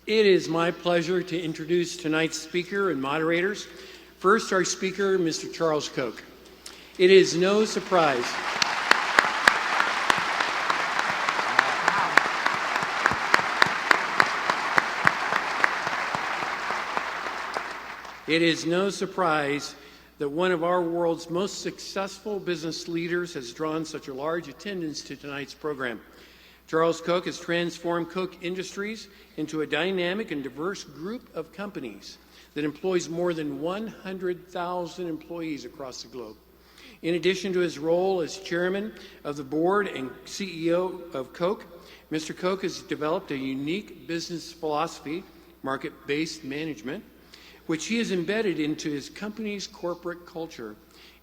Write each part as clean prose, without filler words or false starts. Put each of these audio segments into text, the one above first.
It is my pleasure to introduce tonight's speaker and moderators. First, our speaker, Mr. Charles Koch. It is no surprise. It is no surprise that one of our world's most successful business leaders has drawn such a large attendance to tonight's program. Charles Koch has transformed Koch Industries into a dynamic and diverse group of companies that employs more than 100,000 employees across the globe. In addition to his role as chairman of the board and CEO of Koch, Mr. Koch has developed a unique business philosophy, market-based management, which he has embedded into his company's corporate culture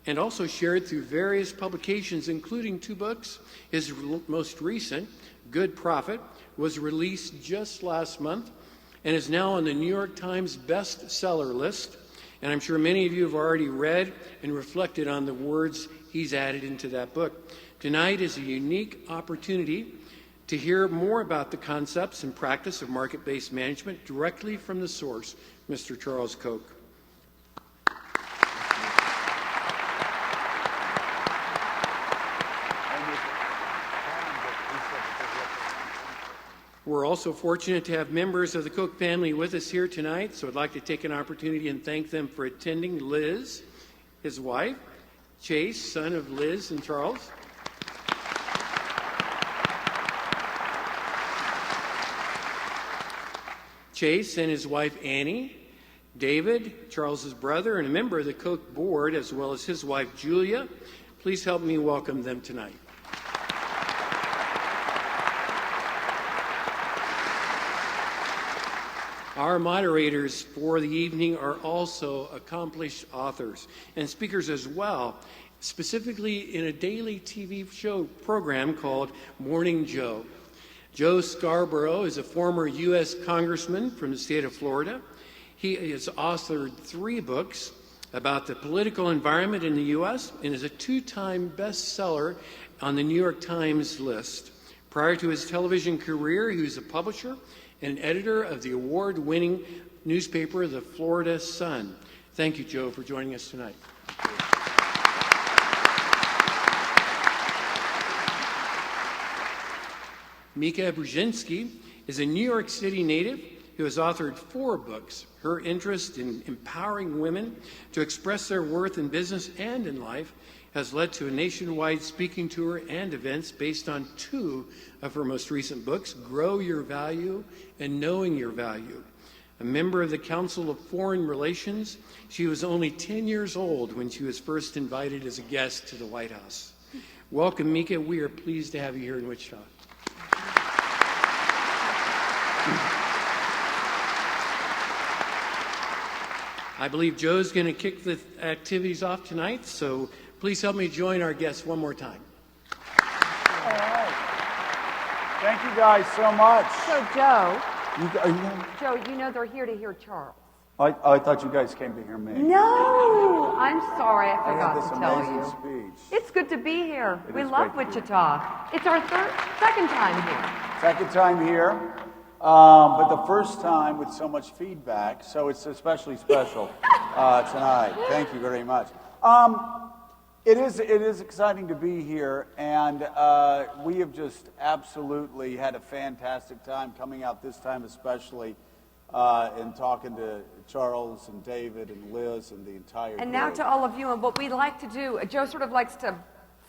and also shared through various publications, including 2 books. His most recent, Good Profit, was released just last month and is now on the New York Times bestseller list. And I'm sure many of you have already read and reflected on the words he's added into that book. Tonight is a unique opportunity to hear more about the concepts and practice of market-based management directly from the source, Mr. Charles Koch. We're also fortunate to have members of the Koch family with us here tonight, so I'd like to take an opportunity and thank them for attending. Liz, his wife, Chase, son of Liz and Charles, Chase and his wife Annie, David, Charles's brother and a member of the Koch board, as well as his wife Julia. Please help me welcome them tonight. Our moderators for the evening are also accomplished authors and speakers as well, specifically in a daily TV show program called Morning Joe. Joe Scarborough is a former U.S. congressman from the state of Florida. He has authored 3 books about the political environment in the U.S. and is a 2-time bestseller on the New York Times list. Prior to his television career, he was a publisher and editor of the award-winning newspaper, the Florida Sun. Thank you, Joe, for joining us tonight. Mika Brzezinski is a New York City native who has authored 4 books. Her interest in empowering women to express their worth in business and in life has led to a nationwide speaking tour and events based on 2 of her most recent books, Grow Your Value and Knowing Your Value. A member of the Council of Foreign Relations, she was only 10 years old when she was first invited as a guest to the White House. Welcome, Mika. We are pleased to have you here in Wichita. I believe Joe's going to kick the activities off tonight, so please help me join our guests one more time. All right. Thank you guys so much. So, Joe, Joe, you know they're here to hear Charles. I thought you guys came to hear me. No, I'm sorry, I I forgot had this to tell amazing you. speech. It's good to be here. It We is love great to be Wichita. It's our second time here. Second time here, but the first time with so much feedback, so it's especially special tonight. Thank you very much. It is exciting to be here, and we have just absolutely had a fantastic time coming out this time especially and talking to Charles and David and Liz and the entire And now group. to all of you, and what we like to do, Joe sort of likes to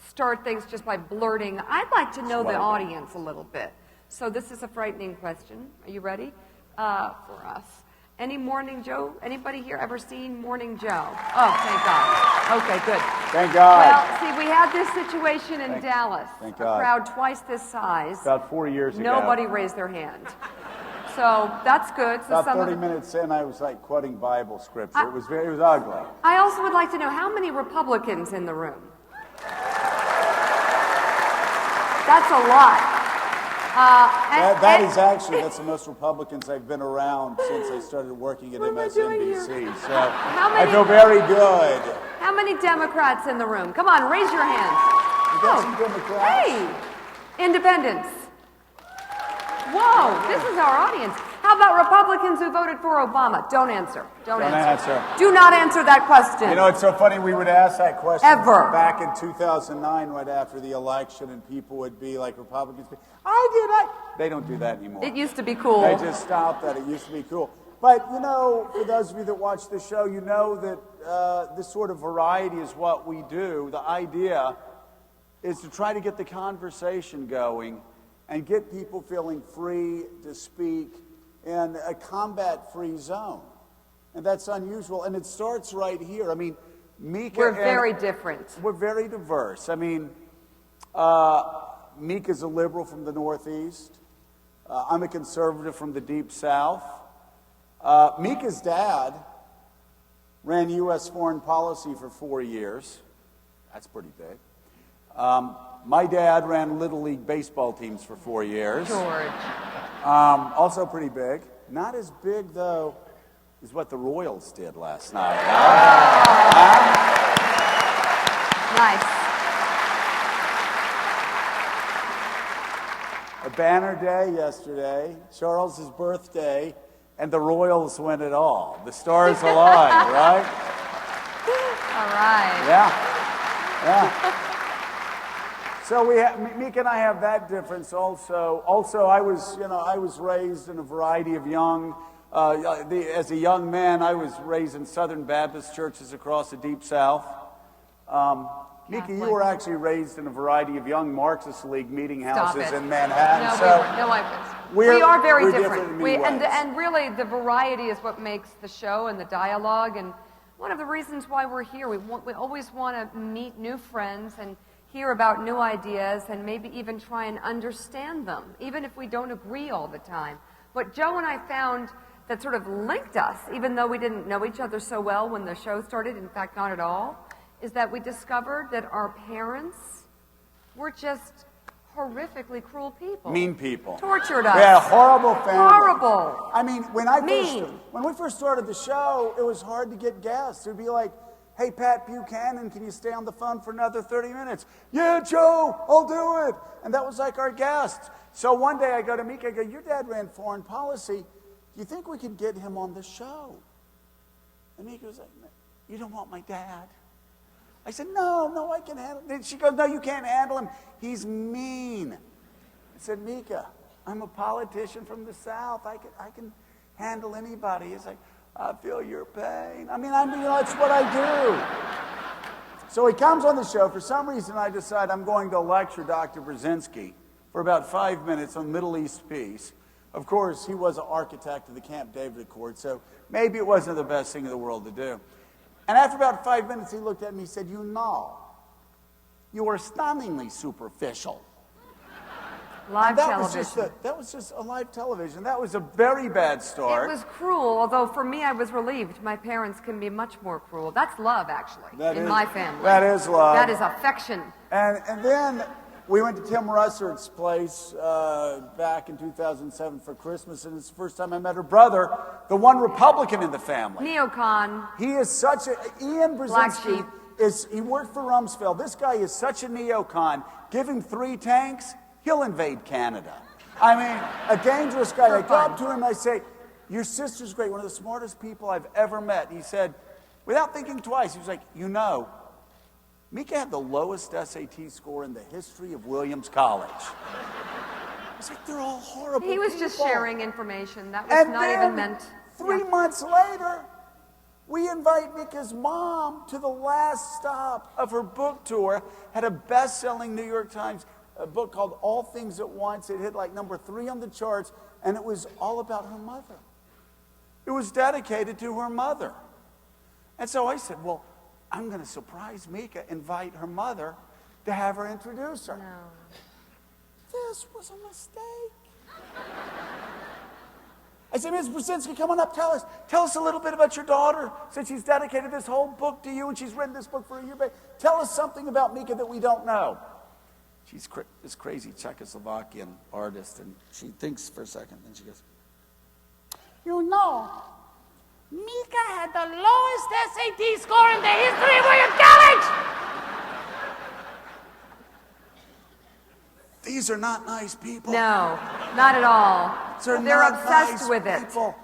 start things just by blurting. I'd like to know the audience a little bit. So this is a frightening question. Are you ready? For us. Any Morning Joe? Anybody here ever seen Morning Joe? Oh, thank God. Okay, good. Thank God. Well, see, we had this situation in Dallas. Thank a God. crowd twice this size. About 4 years ago. Nobody raised their hand. So that's good. So About 30 minutes in, I was like quoting Bible scripture. It was ugly. I also would like to know how many Republicans in the room? That's a lot. That's the most Republicans I've been around since I started working at What am I doing here? MSNBC. So I feel very good. How many Democrats in the room? Come on, raise your hands. You got some Democrats? Hey, independents. Whoa, this is our audience. How about Republicans who voted for Obama? Don't answer. Don't answer. answer. Do not answer that question. You know, it's so funny, we would ask that question Ever. back in 2009, right after the election, and people would be like, Republicans, I did. They don't do that anymore. It used to be cool. They just stopped that. It used to be cool. But, you know, for those of you that watch the show, you know that this sort of variety is what we do. The idea is to try to get the conversation going and get people feeling free to speak in a combat-free zone. And that's unusual. And it starts right here. I mean, Mika... We're very different. We're very diverse. I mean, Mika's a liberal from the Northeast. I'm a conservative from the Deep South. Mika's dad ran U.S. foreign policy for 4 years. That's pretty big. My dad ran Little League baseball teams for 4 years. George. Also pretty big. Not as big, though, as what the Royals did last night. Nice. A banner day yesterday, Charles's birthday, and the Royals win it all. The stars align, right? All right. Yeah. So Mika and I have that difference also. Also, I was raised in a variety of as a young man, I was raised in Southern Baptist churches across the Deep South. Mika, you were actually raised in a variety of young Marxist League meeting houses in Manhattan. We are very different. in many ways. And really, the variety is what makes the show and the dialogue. And one of the reasons why we're here, we always want to meet new friends and hear about new ideas and maybe even try and understand them, even if we don't agree all the time. What Joe and I found that sort of linked us, even though we didn't know each other so well when the show started, in fact, not at all, is that we discovered that our parents were just horrifically cruel people. Mean people. Tortured us. Yeah, horrible family. Horrible. I mean, when we first started the show, it was hard to get guests. It would be like, hey, Pat Buchanan, can you stay on the phone for another 30 minutes? Yeah, Joe, I'll do it. And that was like our guests. So one day I go to Mika, I go, your dad ran foreign policy. Do you think we could get him on the show? And Mika was like, you don't want my dad? I said, no, I can handle him. She goes, no, you can't handle him. He's mean. I said, Mika, I'm a politician from the South. I can handle anybody. He's like, I feel your pain. I mean, that's what I do. So he comes on the show. For some reason, I decide I'm going to lecture Dr. Brzezinski for about 5 minutes on Middle East peace. Of course, he was an architect of the Camp David Accord, so maybe it wasn't the best thing in the world to do. And after about 5 minutes, he looked at me and he said, you are stunningly superficial. Live television. That was just a live television. That was a very bad start. It was cruel, although for me I was relieved. My parents can be much more cruel. That's love, actually, my family. That is love. That is affection. And then we went to Tim Russert's place back in 2007 for Christmas, and it's the first time I met her brother, the one Republican in the family. Neocon. He is such a... Ian Black Brzezinski sheep. He worked for Rumsfeld. This guy is such a neocon. Give him 3 tanks, he'll invade Canada. I mean, a dangerous guy. I go up to him and I say, your sister's great, one of the smartest people I've ever met. He said, without thinking twice, he was like, Mika had the lowest SAT score in the history of Williams College. I was like, they're all horrible He was people. just sharing information. That was not even meant... 3 months later, we invite Mika's mom to the last stop of her book tour. Had a best-selling New York Times book called All Things at Once. It hit like number 3 on the charts, and it was all about her mother. It was dedicated to her mother. And so I said, well, I'm going to surprise Mika, invite her mother to have her introduce her. No. This was a mistake. I said, Ms. Brzezinski, come on up, tell us a little bit about your daughter, since she's dedicated this whole book to you and she's written this book for a year. Tell us something about Mika that we don't know. She's this crazy Czechoslovakian artist, and she thinks for a second, and she goes, Mika had the lowest SAT score in the history of Williams College! These are not nice people. No, not at all. They're They're not obsessed nice with it. people.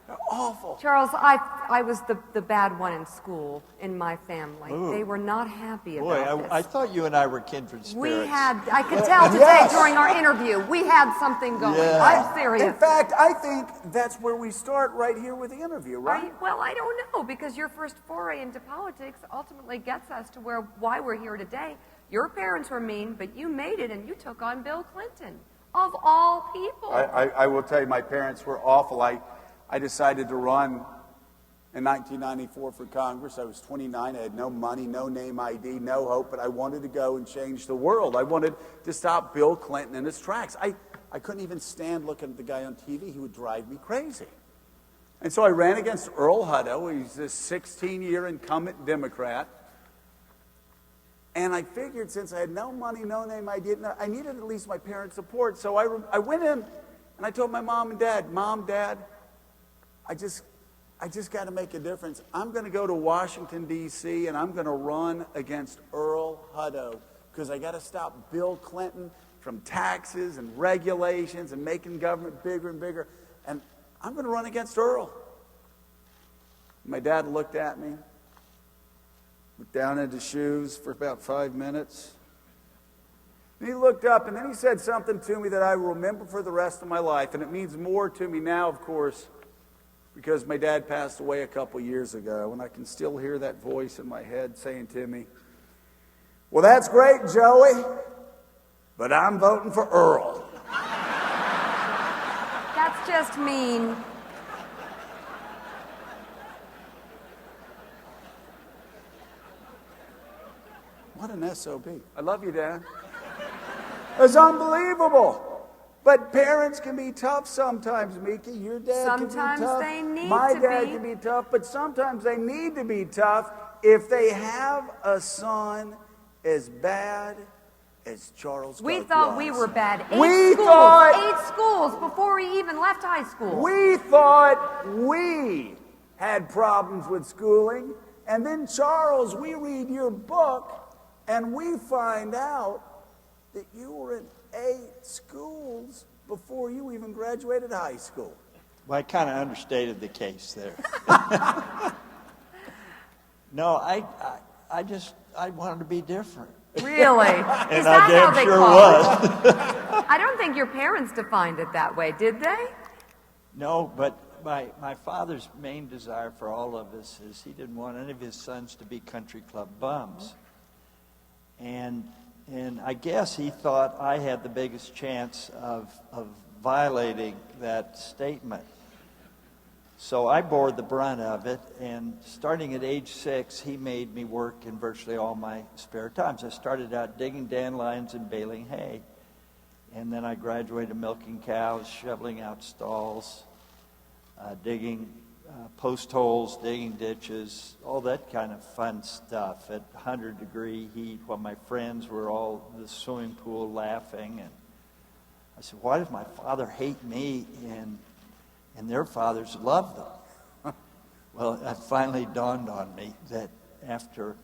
They're awful. Charles, I was the bad one in school in my family. Ooh. They were not happy Boy, about this. I thought you and I were kindred spirits. I could tell today Yes. during our interview, we had something going. Yeah. I'm serious. In fact, I think that's where we start right here with the interview, right? Well, I don't know, because your first foray into politics ultimately gets us to why we're here today. Your parents were mean, but you made it and you took on Bill Clinton, of all people. I will tell you, my parents were awful. I decided to run in 1994 for Congress. I was 29. I had no money, no name ID, no hope, but I wanted to go and change the world. I wanted to stop Bill Clinton in his tracks. I couldn't even stand looking at the guy on TV. He would drive me crazy. And so I ran against Earl Hutto. He's a 16-year incumbent Democrat. And I figured, since I had no money, no name ID, I needed at least my parents' support. So I went in and I told my mom and dad, Mom, Dad, I just got to make a difference. I'm going to go to Washington, D.C., and I'm going to run against Earl Hutto because I got to stop Bill Clinton from taxes and regulations and making government bigger and bigger. And I'm going to run against Earl. My dad looked at me, looked down at his shoes for about 5 minutes. And he looked up, and then he said something to me that I will remember for the rest of my life. And it means more to me now, of course, because my dad passed away a couple years ago, and I can still hear that voice in my head saying to me, "Well, that's great, Joey, but I'm voting for Earl." That's just mean. What an SOB. I love you, Dad. It's unbelievable. But parents can be tough sometimes, Miki. Your dad Sometimes can be tough. they need My to dad be. can be tough, but sometimes they need to be tough if they have a son as bad as Charles We Koch thought was. we were bad. We thought- 8 schools before he even left high school. We thought we had problems with schooling. And then, Charles, we read your book and we find out that you were in 8 schools before you even graduated high school. Well, I kind of understated the case there. No, I wanted to be different. Really? Is And that I damn how they sure called was. it? I don't think your parents defined it that way, did they? No, but my father's main desire for all of us is he didn't want any of his sons to be country club bums. And I guess he thought I had the biggest chance of violating that statement. So I bore the brunt of it, and starting at age 6, he made me work in virtually all my spare times. I started out digging dandelions and baling hay, and then I graduated milking cows, shoveling out stalls, digging post holes, digging ditches, all that kind of fun stuff at 100-degree heat while my friends were all in the swimming pool laughing. And I said, why does my father hate me and their fathers love them? Well, it finally dawned on me that after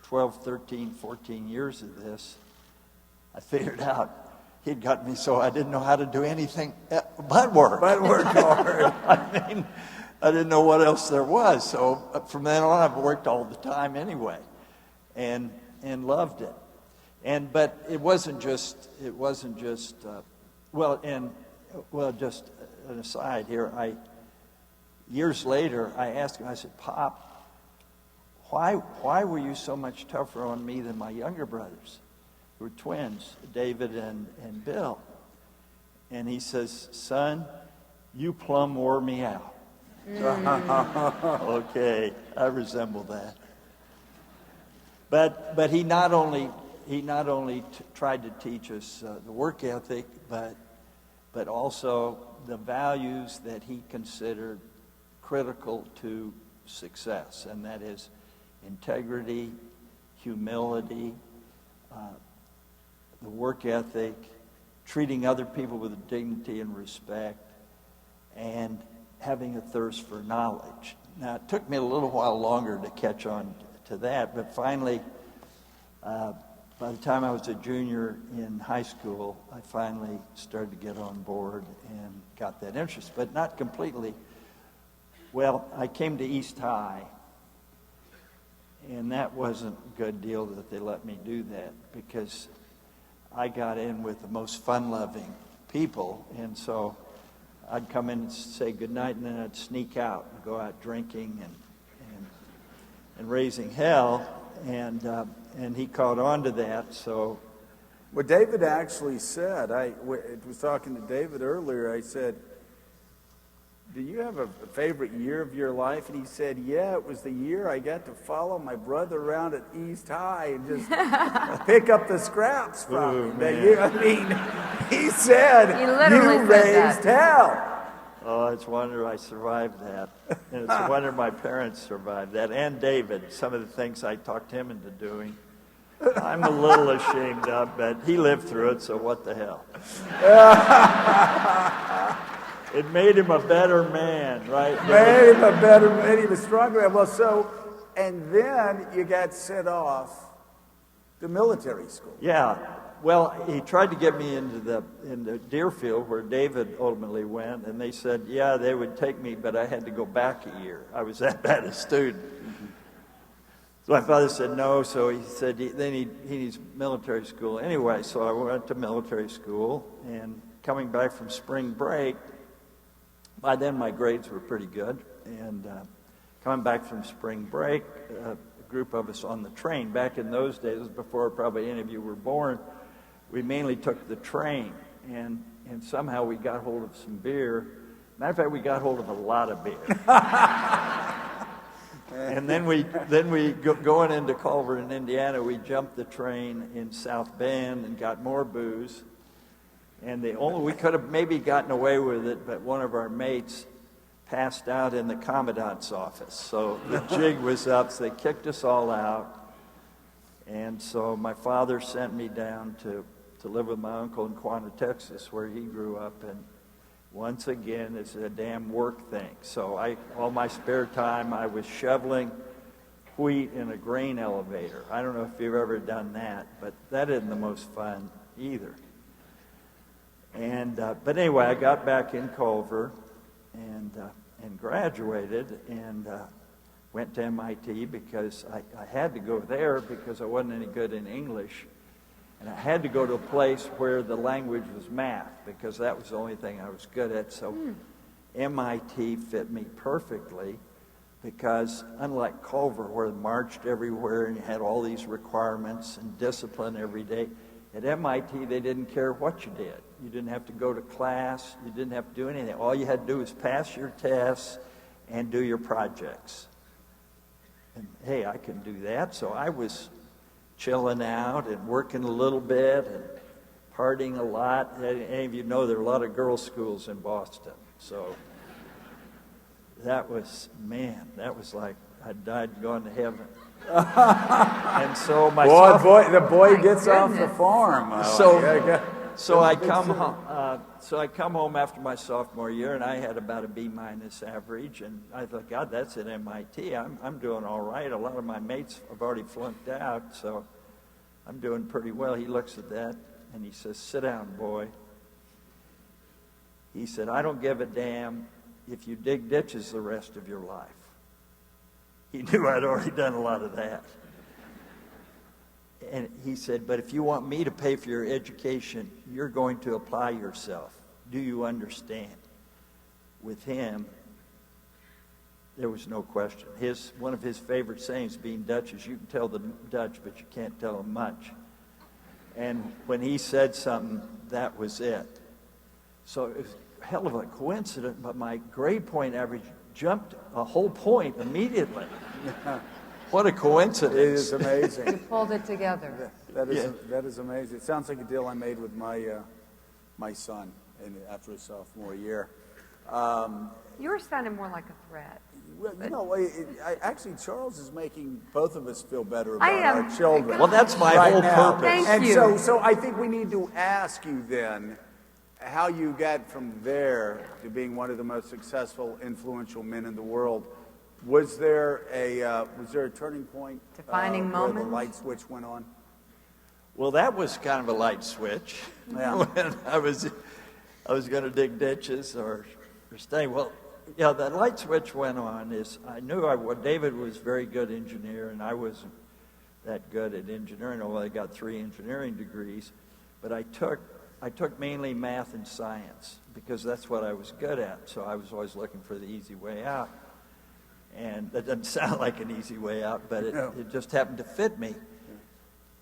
12, 13, 14 years of this, I figured out he'd got me so I didn't know how to do anything but work. But work hard. I mean, I didn't know what else there was. So from then on, I've worked all the time anyway, and loved it. But it wasn't just. Just an aside here. Years later, I asked him. I said, "Pop, why were you so much tougher on me than my younger brothers, who were twins, David and Bill?" And he says, "Son, you plumb wore me out." Okay, I resemble that. But he not only tried to teach us the work ethic, but also the values that he considered critical to success, and that is integrity, humility, the work ethic, treating other people with dignity and respect, and having a thirst for knowledge. Now, it took me a little while longer to catch on to that, but finally, by the time I was a junior in high school, I finally started to get on board and got that interest, but not completely. Well, I came to East High, and that wasn't a good deal that they let me do that, because I got in with the most fun-loving people, and so I'd come in and say goodnight, and then I'd sneak out and go out drinking and raising hell, and he caught on to that. So, What David actually said, I was talking to David earlier, I said, do you have a favorite year of your life? And he said, yeah, it was the year I got to follow my brother around at East High and just pick up the scraps from him. He said, He literally you said raised hell. oh, it's a wonder I survived that. And it's a wonder my parents survived that. And David, some of the things I talked him into doing, I'm a little ashamed of, but he lived through it, so what the hell? It made him a better man, right? Made him a better man. He was stronger. Well, so, and then you got sent off to military school. Yeah. Well, he tried to get me into Deerfield, where David ultimately went, and they said, yeah, they would take me, but I had to go back a year. I was that bad a student. So my father said no, so he said he needs military school. Anyway, so I went to military school, and coming back from spring break, by then my grades were pretty good, and coming back from spring break, a group of us on the train, back in those days, before probably any of you were born, we mainly took the train, and somehow we got hold of some beer. Matter of fact, we got hold of a lot of beer. And then going into Culver in Indiana, we jumped the train in South Bend and got more booze. And we could have maybe gotten away with it, but one of our mates passed out in the commandant's office. So the jig was up, so they kicked us all out. And so my father sent me down to live with my uncle in Quanah, Texas, where he grew up. And once again, it's a damn work thing. So all my spare time, I was shoveling wheat in a grain elevator. I don't know if you've ever done that, but that isn't the most fun either. And but anyway, I got back in Culver and graduated and went to MIT because I had to go there because I wasn't any good in English. And I had to go to a place where the language was math because that was the only thing I was good at. So MIT fit me perfectly because unlike Culver, where they marched everywhere and you had all these requirements and discipline every day, at MIT they didn't care what you did. You didn't have to go to class. You didn't have to do anything. All you had to do was pass your tests and do your projects. And hey, I can do that. So I was chilling out and working a little bit and partying a lot. Any of you know there are a lot of girls' schools in Boston. So that was like I died and gone to heaven. And so the boy gets off the farm. So I come home after my sophomore year, and I had about a B- average, and I thought, God, that's at MIT. I'm doing all right. A lot of my mates have already flunked out, so I'm doing pretty well. He looks at that, and he says, sit down, boy. He said, I don't give a damn if you dig ditches the rest of your life. He knew I'd already done a lot of that. And he said, but if you want me to pay for your education, you're going to apply yourself. Do you understand? With him, there was no question. One of his favorite sayings, being Dutch, is you can tell the Dutch, but you can't tell them much. And when he said something, that was it. So it was a hell of a coincidence, but my grade point average jumped a whole point immediately. What a coincidence. It is amazing. You pulled it together. That is amazing. It sounds like a deal I made with my son after his sophomore year. You were sounding more like a threat. Well, actually, Charles is making both of us feel better about our children. Well, that's my right whole now. purpose. Thank you. So I think we need to ask you then how you got from there to being one of the most successful, influential men in the world. Was there a turning point? Defining where moment? the light switch went on? Well, that was kind of a light switch. Yeah. When I was going to dig ditches or stay. Well, yeah, that light switch went on. I knew David was a very good engineer, and I wasn't that good at engineering. Although I got 3 engineering degrees, but I took mainly math and science because that's what I was good at. So I was always looking for the easy way out. And that doesn't sound like an easy way out, but it just happened to fit me.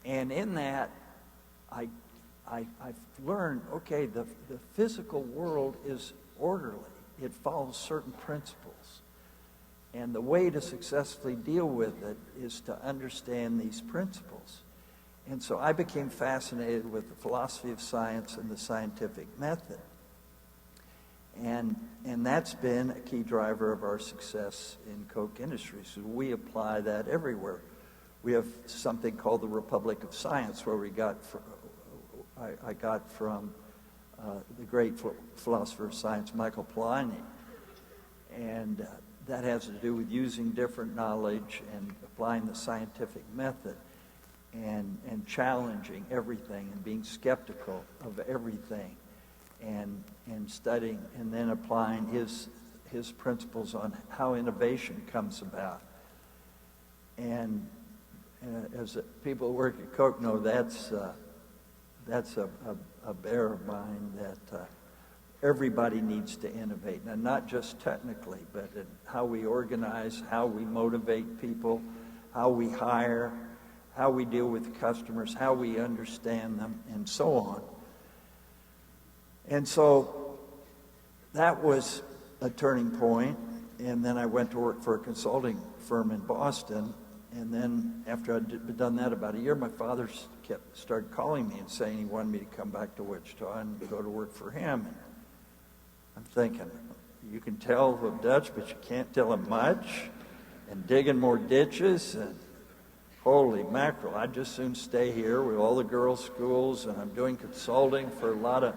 And in that, I've learned, okay, the physical world is orderly. It follows certain principles. And the way to successfully deal with it is to understand these principles. And so I became fascinated with the philosophy of science and the scientific method. And that's been a key driver of our success in Koch Industries. So we apply that everywhere. We have something called the Republic of Science, where I got from the great philosopher of science, Michael Polanyi. And that has to do with using different knowledge and applying the scientific method and challenging everything and being skeptical of everything and studying and then applying his principles on how innovation comes about. And as people who work at Koch know, that's a bear of mine that everybody needs to innovate, and not just technically, but in how we organize, how we motivate people, how we hire, how we deal with customers, how we understand them, and so on. And so that was a turning point, and then I went to work for a consulting firm in Boston, and then after I'd done that about a year, my father started calling me and saying he wanted me to come back to Wichita and go to work for him. And I'm thinking, you can tell them Dutch, but you can't tell them much, and digging more ditches, and holy mackerel, I'd just soon stay here with all the girls' schools, and I'm doing consulting for a lot of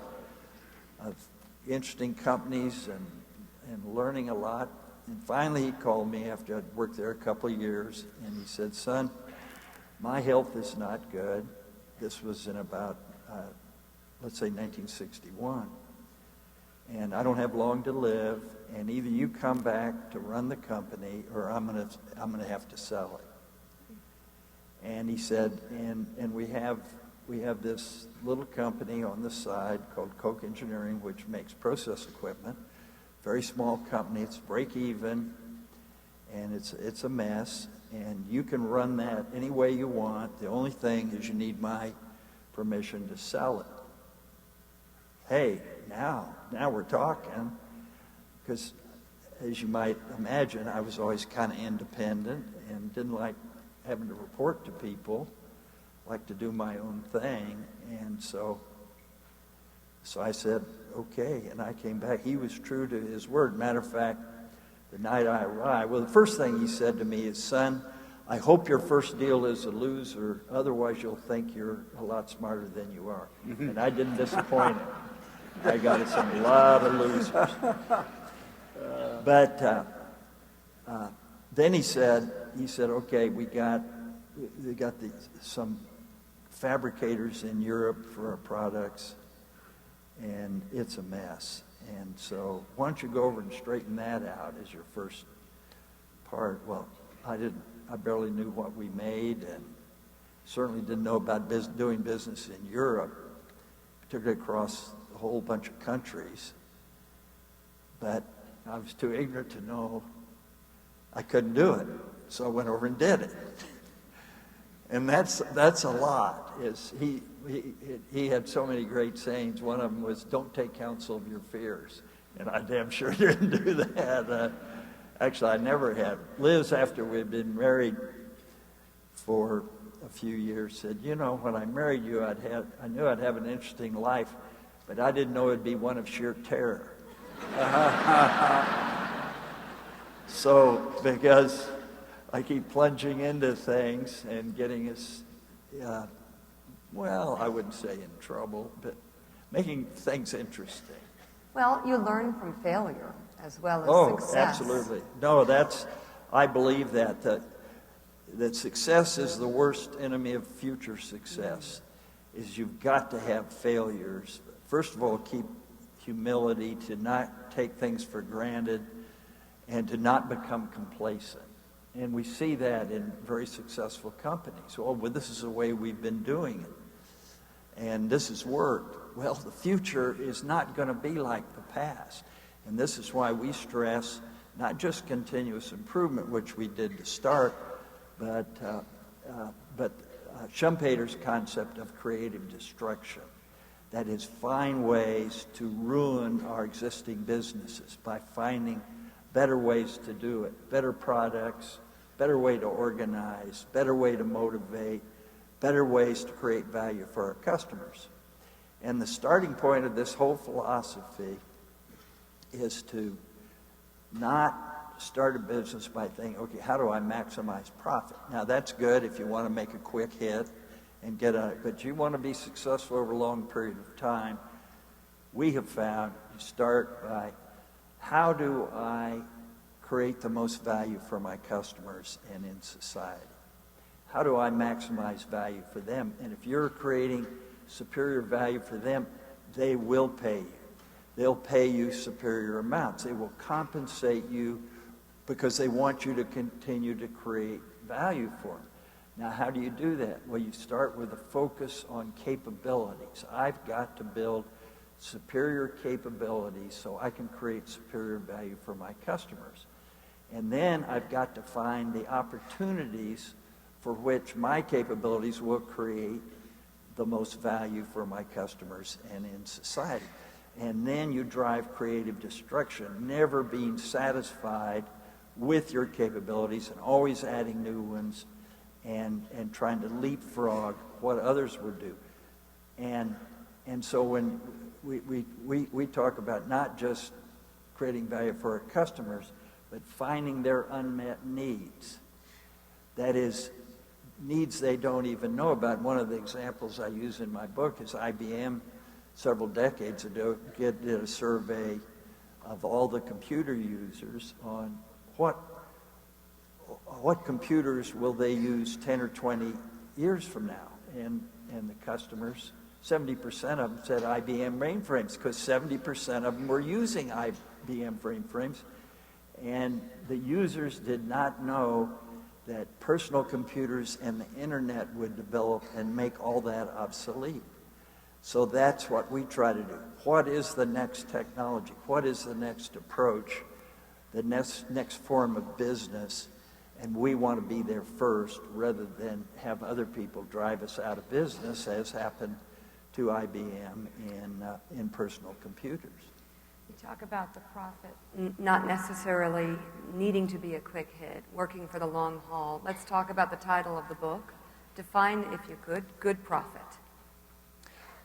interesting companies and learning a lot. And finally he called me after I'd worked there a couple of years, and he said, son, my health is not good. This was in about, let's say 1961. And I don't have long to live, and either you come back to run the company or I'm gonna have to sell it. And he said, and we have this little company on the side called Koch Engineering, which makes process equipment. Very small company. It's break even, and it's a mess. And you can run that any way you want. The only thing is you need my permission to sell it. Hey, now we're talking. Because as you might imagine, I was always kind of independent and didn't like having to report to people. Like to do my own thing. And so I said, okay, and I came back. He was true to his word. Matter of fact, the night I arrived, well, the first thing he said to me is, son, I hope your first deal is a loser, otherwise you'll think you're a lot smarter than you are. And I didn't disappoint him. I got us a lot of losers. But then he said, okay, we got some fabricators in Europe for our products, and it's a mess. And so why don't you go over and straighten that out as your first part? Well, I barely knew what we made, and certainly didn't know about doing business in Europe, particularly across a whole bunch of countries. But I was too ignorant to know I couldn't do it. So I went over and did it. And that's a lot. He had so many great sayings. One of them was, don't take counsel of your fears. And I damn sure didn't do that. Actually, I never had. Liz, after we'd been married for a few years, said, you know, when I married you, I knew I'd have an interesting life, but I didn't know it'd be one of sheer terror. So, because I keep plunging into things and getting us, well, I wouldn't say in trouble, but making things interesting. Well, you learn from failure as well as success. Oh, absolutely. No, I believe that success is the worst enemy of future success. is you've got to have failures. First of all, keep humility, to not take things for granted, and to not become complacent. And we see that in very successful companies. Well, this is the way we've been doing it, and this has worked. Well, the future is not going to be like the past. And this is why we stress not just continuous improvement, which we did to start, but Schumpeter's concept of creative destruction. That is, find ways to ruin our existing businesses by finding better ways to do it, better products, better way to organize, better way to motivate, better ways to create value for our customers. And the starting point of this whole philosophy is to not start a business by thinking, okay, how do I maximize profit? Now, that's good if you want to make a quick hit and but you want to be successful over a long period of time. We have found you start by, how do I create the most value for my customers and in society? How do I maximize value for them? And if you're creating superior value for them, they will pay you. They'll pay you superior amounts. They will compensate you because they want you to continue to create value for them. Now, how do you do that? Well, you start with a focus on capabilities. I've got to build superior capabilities so I can create superior value for my customers. And then I've got to find the opportunities for which my capabilities will create the most value for my customers and in society. And then you drive creative destruction, never being satisfied with your capabilities and always adding new ones and trying to leapfrog what others would do. And so when we talk about not just creating value for our customers, but finding their unmet needs. That is, needs they don't even know about. One of the examples I use in my book is IBM several decades ago did a survey of all the computer users on what computers will they use 10 or 20 years from now. And the customers, 70% of them said IBM mainframes, because 70% of them were using IBM mainframes. And the users did not know that personal computers and the internet would develop and make all that obsolete. So that's what we try to do. What is the next technology? What is the next approach? The next form of business? And we want to be there first rather than have other people drive us out of business, as happened to IBM in personal computers. You talk about the profit not necessarily needing to be a quick hit, working for the long haul. Let's talk about the title of the book. Define, if you could, good profit.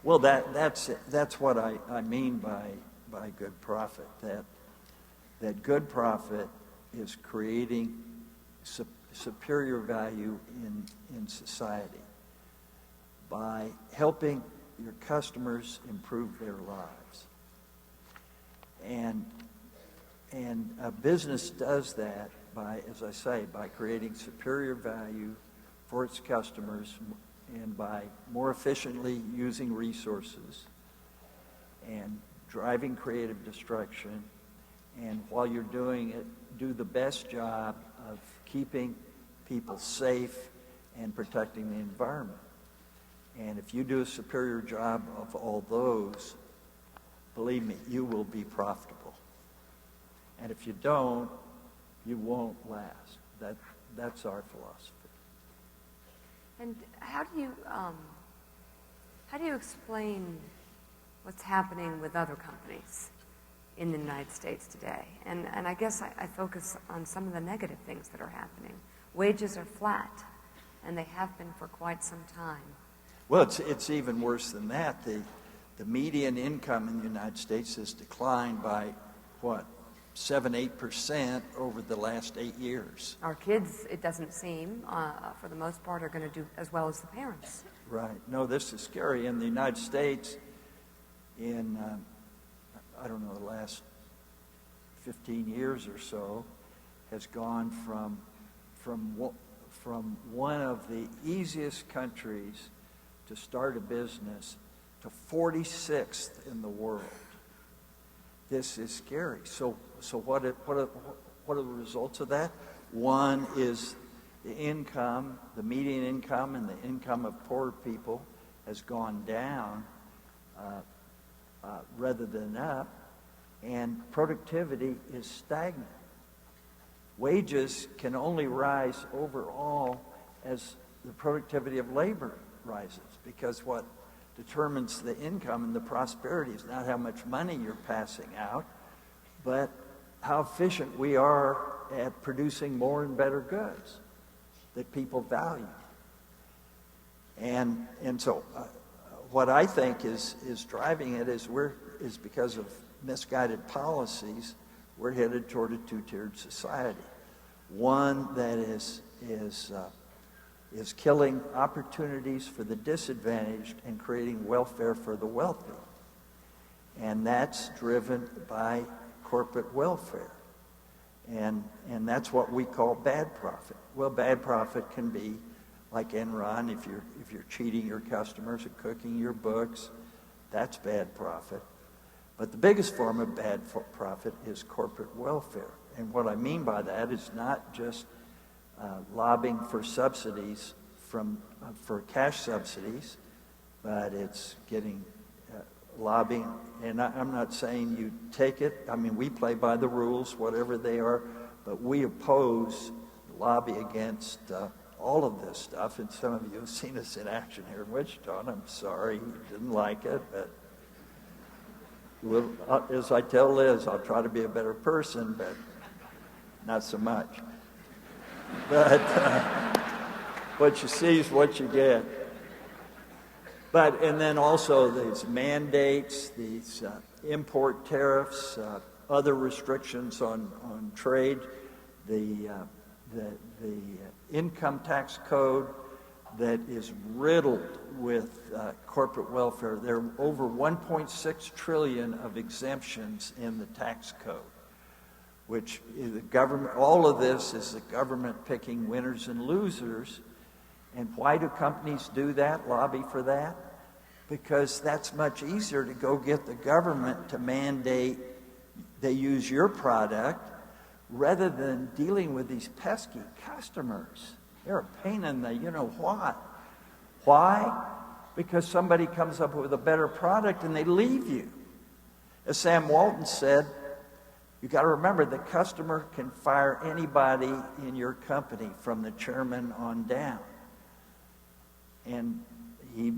Well, that's what I mean by good profit. That good profit is creating superior value in society by helping your customers improve their lives. And a business does that by, as I say, by creating superior value for its customers and by more efficiently using resources and driving creative destruction. And while you're doing it, do the best job of keeping people safe and protecting the environment. And if you do a superior job of all those, believe me, you will be profitable. And if you don't, you won't last. That's our philosophy. And how do you explain what's happening with other companies in the United States today? And I guess I focus on some of the negative things that are happening. Wages are flat, and they have been for quite some time. Well, it's even worse than that. The median income in the United States has declined by, 7-8% over the last 8 years. Our kids, it doesn't seem, for the most part, are going to do as well as the parents. Right. No, this is scary. In the United States, in, the last 15 years or so, has gone from one of the easiest countries to start a business to 46th in the world. This is scary. So what are the results of that? One is the income, the median income and the income of poor people has gone down rather than up, and productivity is stagnant. Wages can only rise overall as the productivity of labor rises, because what determines the income and the prosperity is not how much money you're passing out, but how efficient we are at producing more and better goods that people value. And so what I think is driving it is because of misguided policies, we're headed toward a two-tiered society. One that is killing opportunities for the disadvantaged and creating welfare for the wealthy. And that's driven by corporate welfare. And that's what we call bad profit. Well, bad profit can be like Enron, if you're cheating your customers or cooking your books, that's bad profit. But the biggest form of bad profit is corporate welfare. And what I mean by that is not just lobbying for subsidies for cash subsidies, but it's getting lobbying. And I'm not saying you take it. I mean, we play by the rules, whatever they are, but we oppose, lobby against all of this stuff. And some of you have seen us in action here in Wichita, and I'm sorry you didn't like it, but as I tell Liz, I'll try to be a better person, but not so much. But what you see is what you get. And then also these mandates, these import tariffs, other restrictions on trade, the income tax code that is riddled with corporate welfare. There are over 1.6 trillion of exemptions in the tax code, which is the government. All of this is the government picking winners and losers. And why do companies do that, lobby for that? Because that's much easier to go get the government to mandate they use your product rather than dealing with these pesky customers. They're a pain in the you-know-what. Why? Because somebody comes up with a better product and they leave you. As Sam Walton said, you got to remember the customer can fire anybody in your company from the chairman on down. And he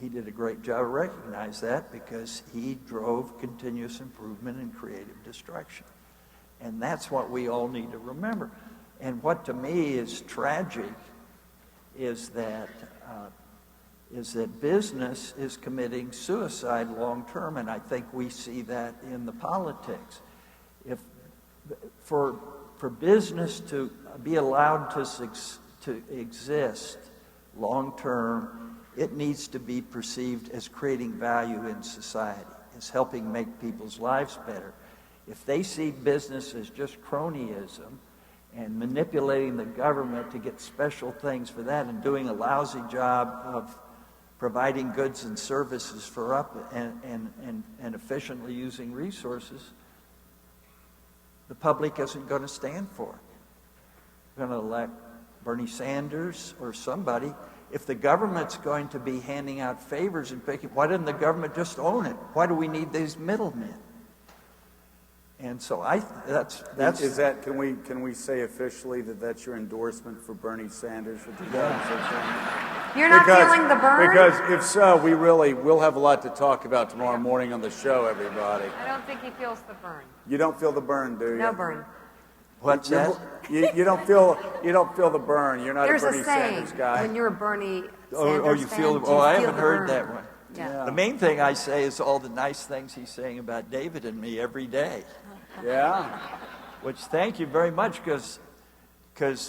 did a great job of recognizing that because he drove continuous improvement and creative destruction. And that's what we all need to remember. And what to me is tragic is that business is committing suicide long term, and I think we see that in the politics. If for business to be allowed to exist long term, it needs to be perceived as creating value in society, as helping make people's lives better. If they see business as just cronyism and manipulating the government to get special things for that and doing a lousy job of providing goods and services and efficiently using resources, the public isn't going to stand for it. They're going to elect Bernie Sanders or somebody. If the government's going to be handing out favors and picking, why didn't the government just own it? Why do we need these middlemen? And so that's is that can we say officially that that's your endorsement for Bernie Sanders for 2016? You're not feeling the burn? Because if so, we'll have a lot to talk about tomorrow morning on the show, everybody. I don't think he feels the burn. You don't feel the burn, do you? No burn. What's that? You don't feel the burn. You're not There's a Bernie a saying Sanders guy. when you're a Bernie Sanders you fan, feel? do Oh, you I feel haven't the heard burn? that one. Yeah. The main thing I say is all the nice things he's saying about David and me every day. Yeah. Which thank you very much, because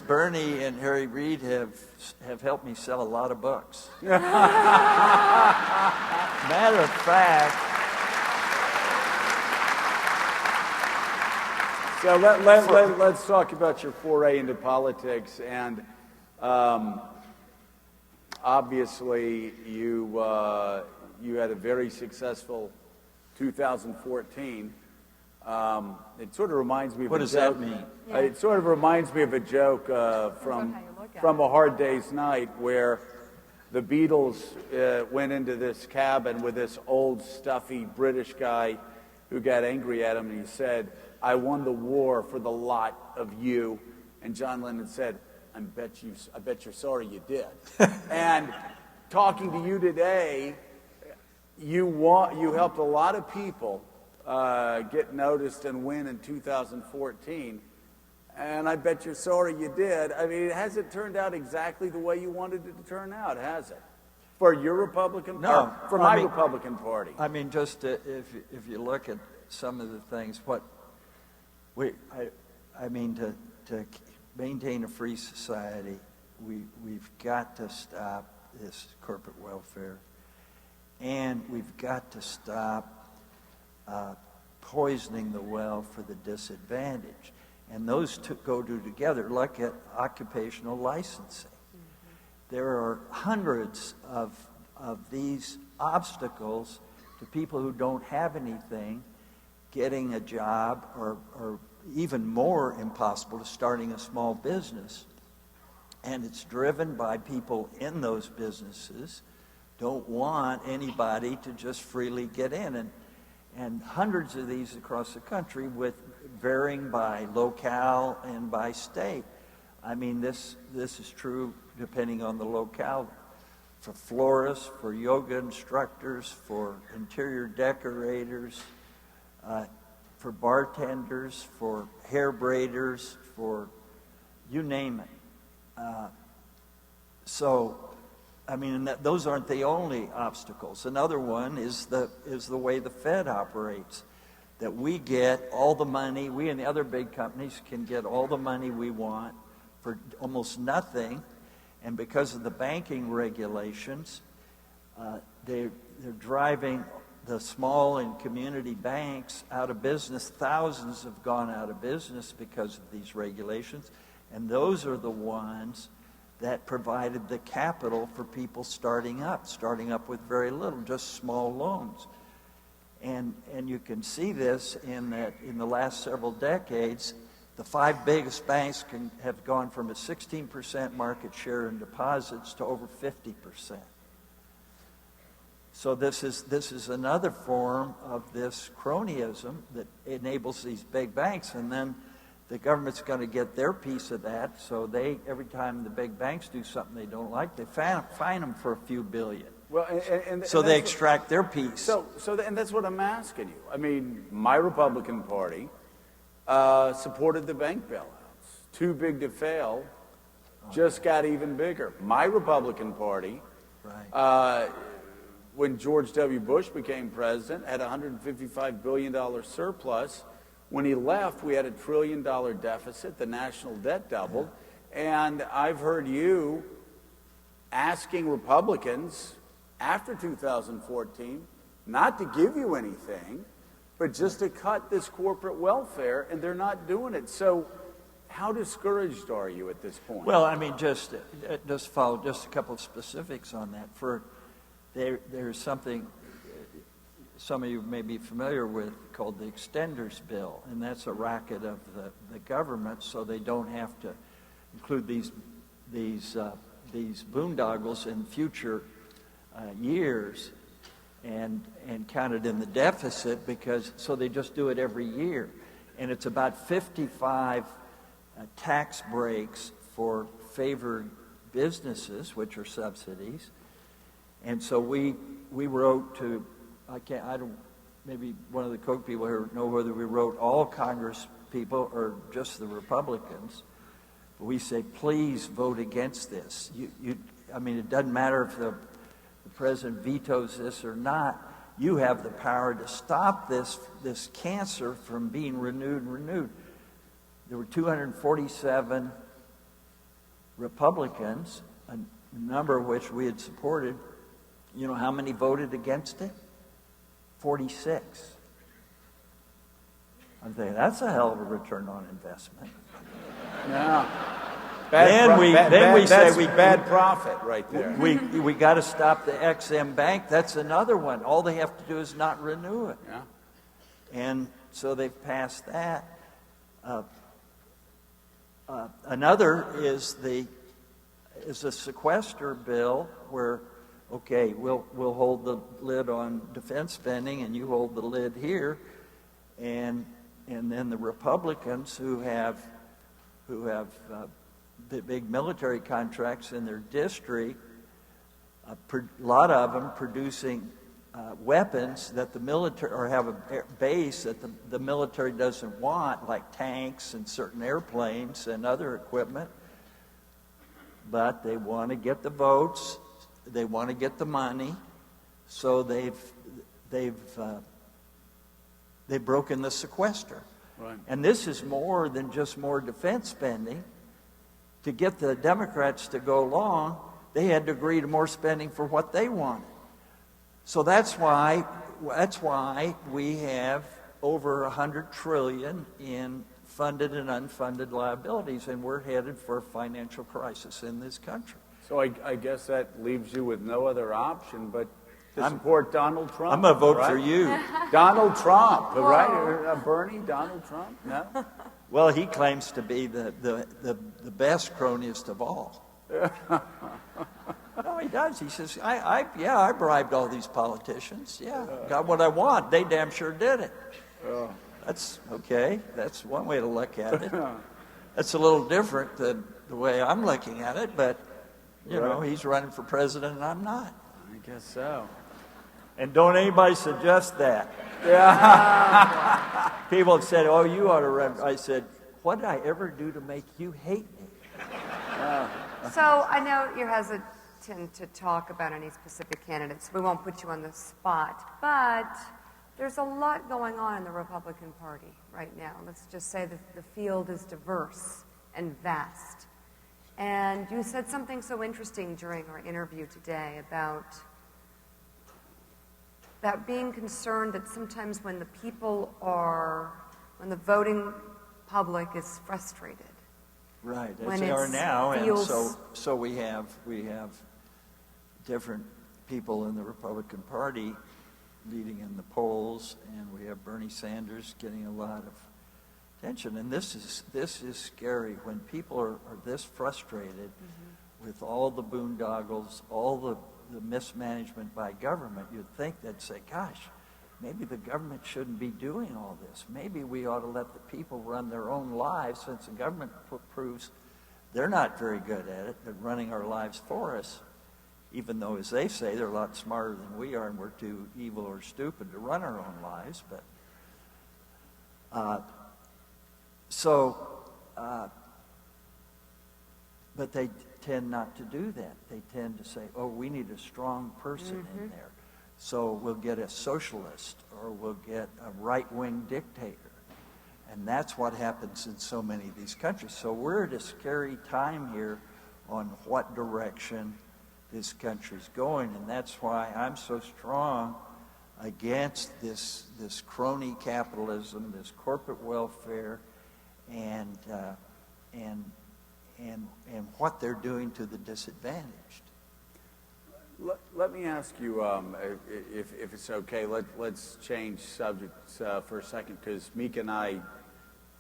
Bernie and Harry Reid have helped me sell a lot of books. Matter of fact. So let's talk about your foray into politics. And obviously, you had a very successful 2014. It sort of reminds me of What a does joke. that mean? It sort of reminds me of a joke from A Hard Day's Night, where the Beatles went into this cabin with this old, stuffy British guy who got angry at him, and he said, "I won the war for the lot of you." And John Lennon said, I bet you're sorry you did." And talking to you today, you helped a lot of people get noticed and win in 2014. And I bet you're sorry you did. I mean, it hasn't turned out exactly the way you wanted it to turn out, has it? For your Republican No, Party? For my Republican Party? I mean, just if you look at some of the things, I mean, to maintain a free society, we've got to stop this corporate welfare, and we've got to stop poisoning the well for the disadvantaged. And those two go together. Look at occupational licensing. There are hundreds of these obstacles to people who don't have anything getting a job, or even more impossible, to starting a small business. And it's driven by people in those businesses don't want anybody to just freely get in. And hundreds of these across the country, with varying by locale and by state. I mean, this is true depending on the locale. For florists, for yoga instructors, for interior decorators, for bartenders, for hair braiders, for you name it. So, I mean, those aren't the only obstacles. Another one is the way the Fed operates. That we get all the money, we and the other big companies can get all the money we want for almost nothing. And because of the banking regulations, they're driving the small and community banks out of business. Thousands have gone out of business because of these regulations. And those are the ones that provided the capital for people starting up with very little, just small loans. And you can see this in that in the last several decades, the 5 biggest banks have gone from a 16% market share in deposits to over 50%. So this is another form of this cronyism that enables these big banks, and then the government's going to get their piece of that. So every time the big banks do something they don't like, they fine them for a few billion. Well, so they extract their piece. And that's what I'm asking you. I mean, my Republican Party supported the bank bailouts. Too big to fail, just got even bigger. My Republican Party, when George W. Bush became president, had a $155 billion surplus. When he left, we had a $1 trillion deficit. The national debt doubled. And I've heard you asking Republicans after 2014 not to give you anything, but just to cut this corporate welfare, and they're not doing it. So how discouraged are you at this point? Well, I mean, just follow just a couple of specifics on that. There's something some of you may be familiar with called the Extenders Bill, and that's a racket of the government, so they don't have to include these boondoggles in future years and count it in the deficit, so they just do it every year. And it's about 55 tax breaks for favored businesses, which are subsidies. And so we wrote to, maybe one of the Koch people here know whether we wrote all Congress people or just the Republicans. But we say, please vote against this. I mean, it doesn't matter if the president vetoes this or not. You have the power to stop this cancer from being renewed and renewed. There were 247 Republicans, a number of which we had supported. You know how many voted against it? 46. I'm thinking, that's a hell of a return on investment. Yeah. Then we say that's bad profit right there. we got to stop the XM Bank. That's another one. All they have to do is not renew it. Yeah. And so they've passed that. Another is a sequester bill where, okay, we'll hold the lid on defense spending, and you hold the lid here, and then the Republicans who have the big military contracts in their district, a lot of them producing weapons that the military, or have a base that the military doesn't want, like tanks and certain airplanes and other equipment. But they want to get the votes, they want to get the money, so they've broken the sequester. Right. And this is more than just more defense spending. To get the Democrats to go along, they had to agree to more spending for what they wanted. So that's why we have over $100 trillion in funded and unfunded liabilities, and we're headed for a financial crisis in this country. So I guess that leaves you with no other option but to support Donald Trump. I'm going to vote right? for you. Donald Trump, right? Bernie, Donald Trump? No? Well, he claims to be the best cronyist of all. No, he does. He says, I bribed all these politicians. Yeah, got what I want. They damn sure did it. That's okay. That's one way to look at it. That's a little different than the way I'm looking at it, but, you know, he's running for president and I'm not. I guess so. And don't anybody suggest that. Yeah. People have said, oh, you ought to run. I said, what did I ever do to make you hate me? So I know you're hesitant to talk about any specific candidates. We won't put you on the spot, but there's a lot going on in the Republican Party right now. Let's just say that the field is diverse and vast. And you said something so interesting during our interview today about being concerned that sometimes when the voting public is frustrated. Right, as When they are it's now, feels- and so we have different people in the Republican Party leading in the polls, and we have Bernie Sanders getting a lot of attention. And this is scary when people are this frustrated with all the boondoggles, all the mismanagement by government. You'd think they'd say, gosh, maybe the government shouldn't be doing all this. Maybe we ought to let the people run their own lives, since the government proves they're not very good at it. They're running our lives for us, even though, as they say, they're a lot smarter than we are and we're too evil or stupid to run our own lives. But they tend not to do that. They tend to say, oh, we need a strong person in there. So we'll get a socialist or we'll get a right-wing dictator. And that's what happens in so many of these countries. So we're at a scary time here on what direction this country's going. And that's why I'm so strong against this crony capitalism, this corporate welfare, and what they're doing to the disadvantaged. Let me ask you, if it's okay, let's change subjects for a second, because Meek and I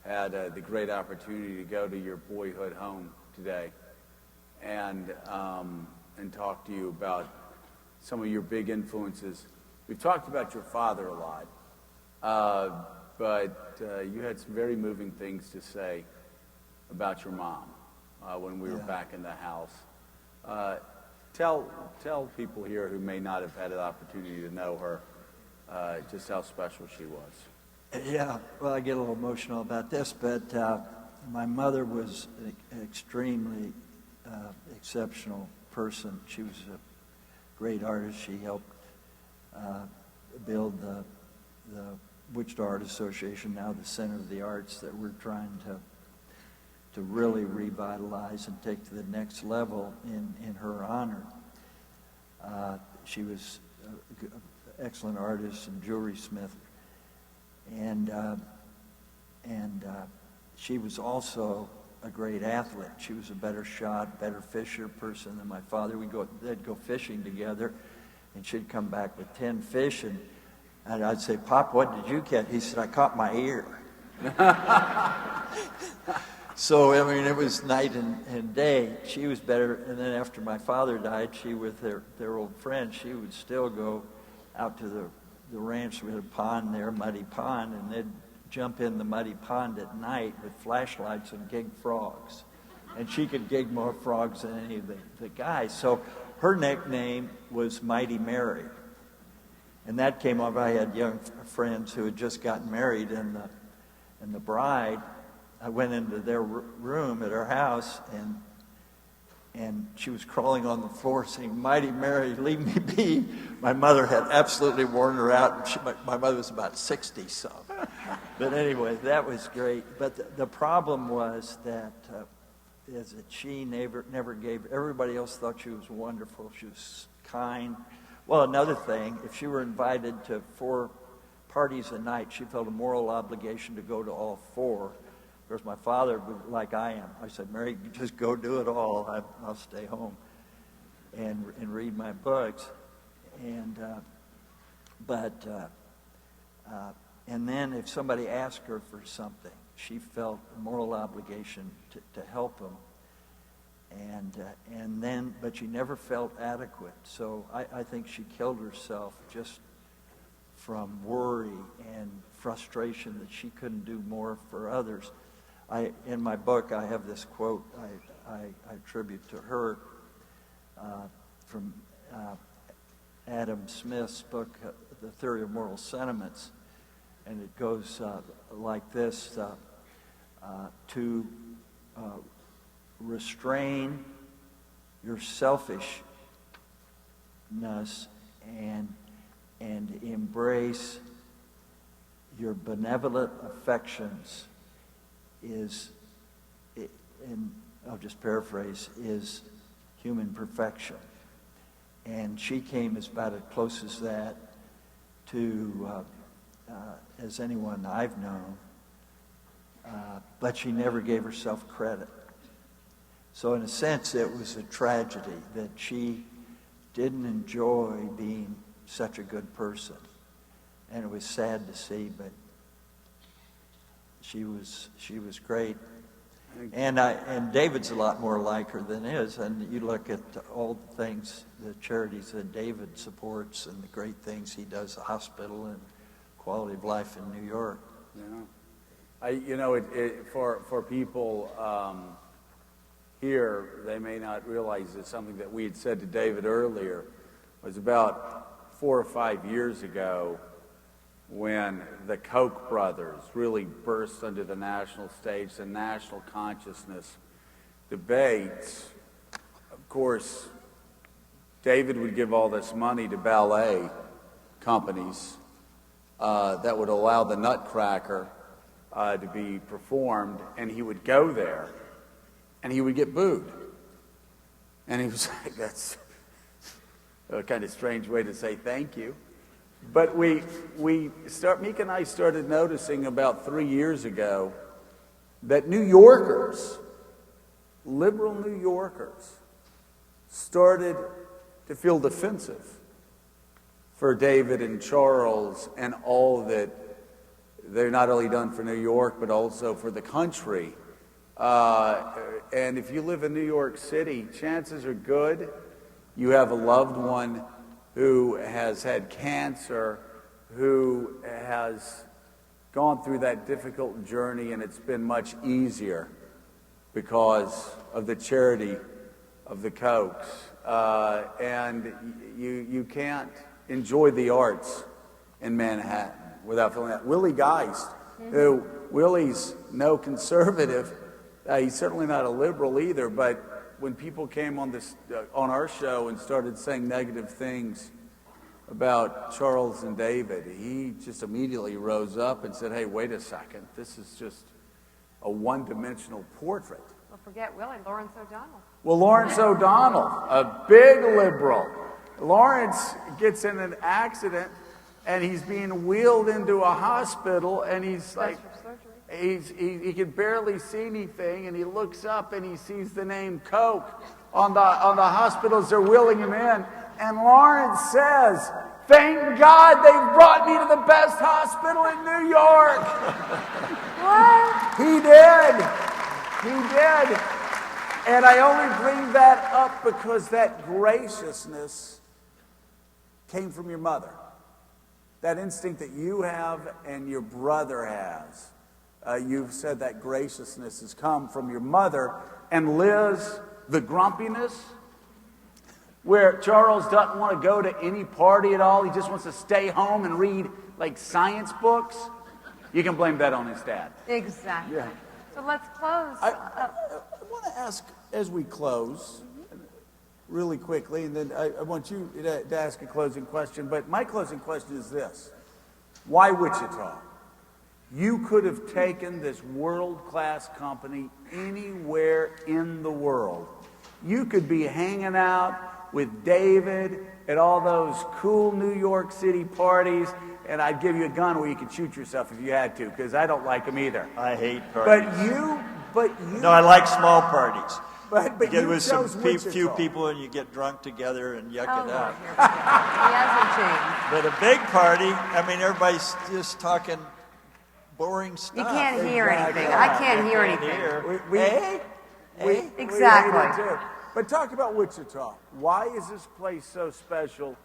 had the great opportunity to go to your boyhood home today and talk to you about some of your big influences. We've talked about your father a lot, but you had some very moving things to say about your mom when we were back in the house. Tell people here who may not have had an opportunity to know her just how special she was. Yeah, well, I get a little emotional about this, but my mother was an extremely exceptional person. She was a great artist. She helped build the Wichita Art Association, now the Center of the Arts, that we're trying to really revitalize and take to the next level in her honor. She was an excellent artist and jewelry smith, and she was also a great athlete. She was a better shot, better fisher person than my father. They'd go fishing together, and she'd come back with 10 fish, and I'd say, "Pop, what did you catch?" He said, "I caught my ear." So, I mean, it was night and day. She was better. And then after my father died, she, with their old friend, she would still go out to the ranch. We had a pond there, muddy pond, and they'd jump in the muddy pond at night with flashlights and gig frogs. And she could gig more frogs than any of the guys. So her nickname was Mighty Mary. And that came off. I had young friends who had just gotten married, and the bride, I went into their room at her house, and she was crawling on the floor saying, "Mighty Mary, leave me be." My mother had absolutely worn her out. And my mother was about 60-some. But anyway, that was great. But the problem was that she never gave. Everybody else thought she was wonderful. She was kind. Well, another thing, if she were invited to 4 parties a night, she felt a moral obligation to go to all 4. Of course, my father, like I am, I said, "Mary, just go do it all. I'll stay home and read my books." And and then if somebody asked her for something, she felt a moral obligation to help them. But she never felt adequate. So I think she killed herself just from worry and frustration that she couldn't do more for others. In my book, I have this quote I attribute to her from Adam Smith's book, The Theory of Moral Sentiments. And it goes like this, to restrain your selfishness and embrace your benevolent affections and I'll just paraphrase, is human perfection. And she came about as close as that to as anyone I've known, but she never gave herself credit. So in a sense, it was a tragedy that she didn't enjoy being such a good person. And it was sad to see, but she was great. And David's a lot more like her than is. And you look at all the things, the charities that David supports and the great things he does, the hospital and quality of life in New York. Yeah. For people here, they may not realize it's something that we had said to David earlier. It was about 4 or 5 years ago when the Koch brothers really burst onto the national stage, the national consciousness debates. Of course, David would give all this money to ballet companies that would allow the Nutcracker to be performed, and he would go there, and he would get booed. And he was like, that's a kind of strange way to say thank you. But Meek and I started noticing about 3 years ago that New Yorkers, liberal New Yorkers, started to feel defensive for David and Charles and all that they're not only done for New York, but also for the country. And if you live in New York City, chances are good you have a loved one who has had cancer, who has gone through that difficult journey, and it's been much easier because of the charity of the Kochs. And you can't enjoy the arts in Manhattan without feeling that. Willie Geist, who Willie's no conservative, he's certainly not a liberal either, but when people came on our show and started saying negative things about Charles and David, he just immediately rose up and said, "Hey, wait a second, this is just a one-dimensional portrait." Well, forget Willie, Lawrence O'Donnell. Well, Lawrence O'Donnell, a big liberal. Lawrence gets in an accident, and he's being wheeled into a hospital, and he's like, he can barely see anything, and he looks up and he sees the name Koch on the hospitals they're wheeling him in. And Lawrence says, "Thank God they've brought me to the best hospital in New York." What? He did. He did. And I only bring that up because that graciousness came from your mother. That instinct that you have and your brother has. You've said that graciousness has come from your mother. And Liz, the grumpiness, where Charles doesn't want to go to any party at all. He just wants to stay home and read like science books. You can blame that on his dad. Exactly. Yeah. So let's close. I want to ask, as we close, really quickly, and then I want you to ask a closing question, but my closing question is this. Why Wichita? You could have taken this world-class company anywhere in the world. You could be hanging out with David at all those cool New York City parties, and I'd give you a gun where you could shoot yourself if you had to, because I don't like them either. I hate parties. But you. No, I like small parties. But You get you with some chose Wichita. few people and you get drunk together and yuck Oh, it out. here we go. He hasn't changed. But a big party, I mean, everybody's just talking boring stuff. You can't hear Exactly. anything. I can't hear Can't anything. hear. We- Hey? Hey? Exactly. We hate it too. But talk about Wichita. Why is this place so special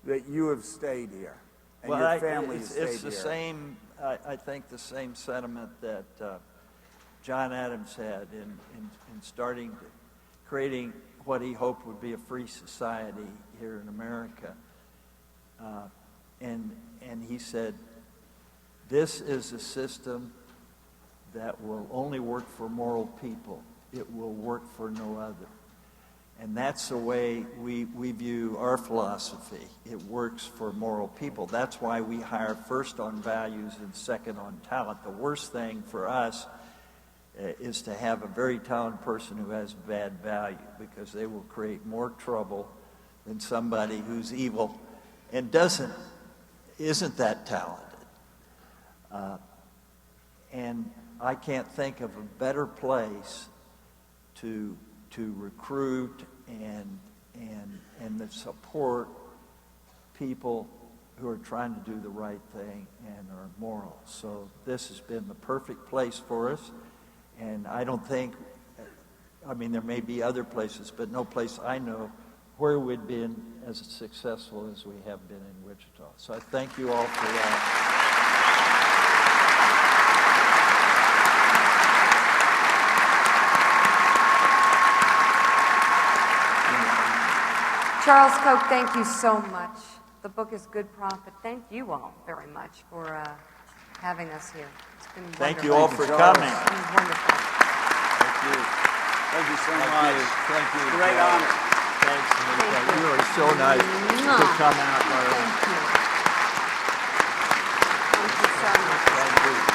that you have stayed here and your family has stayed it's the here? same, I think, the same sentiment that John Adams had in starting, creating what he hoped would be a free society here in America. And he said, this is a system that will only work for moral people. It will work for no other. And that's the way we view our philosophy. It works for moral people. That's why we hire first on values and second on talent. The worst thing for us is to have a very talented person who has bad value, because they will create more trouble than somebody who's evil and isn't that talented. And I can't think of a better place to recruit and to support people who are trying to do the right thing and are moral. So this has been the perfect place for us. And I don't think, I mean, there may be other places, but no place I know where we've been as successful as we have been in Wichita. So I thank you all for that. Charles Koch, thank you so much. The book is Good Prophet. Thank you all very much for having us here. It's been wonderful. Thank you all for coming. It was wonderful. Thank you. Thank you so Thank much. you. Thank you. Great honor. Thanks, Anita. Thank you. You are so nice to come out, Laura. Thank you. Thank you so much. Thank you.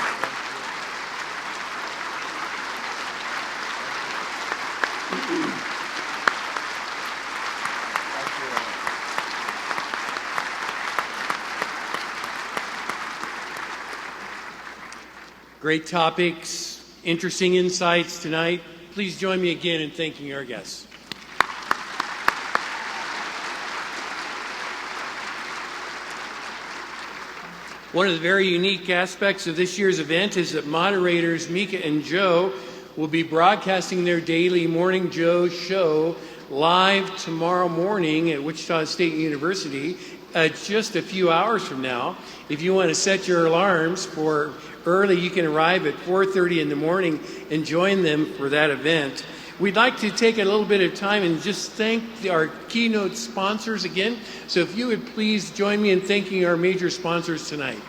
Great topics, interesting insights tonight. Please join me again in thanking our guests. One of the very unique aspects of this year's event is that moderators Mika and Joe will be broadcasting their daily Morning Joe show live tomorrow morning at Wichita State University just a few hours from now. If you want to set your alarms for early, you can arrive at 4:30 in the morning and join them for that event. We'd like to take a little bit of time and just thank our keynote sponsors again. So if you would please join me in thanking our major sponsors tonight.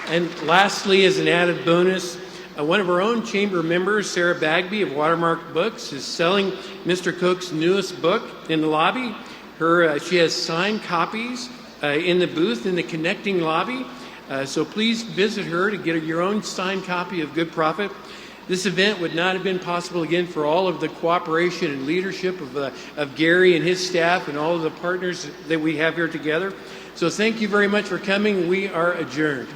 And lastly, as an added bonus, one of our own chamber members, Sarah Bagby of Watermark Books, is selling Mr. Koch's newest book in the lobby. She has signed copies in the booth in the connecting lobby. So please visit her to get your own signed copy of Good Prophet. This event would not have been possible, again, for all of the cooperation and leadership of Gary and his staff and all of the partners that we have here together. So thank you very much for coming. We are adjourned.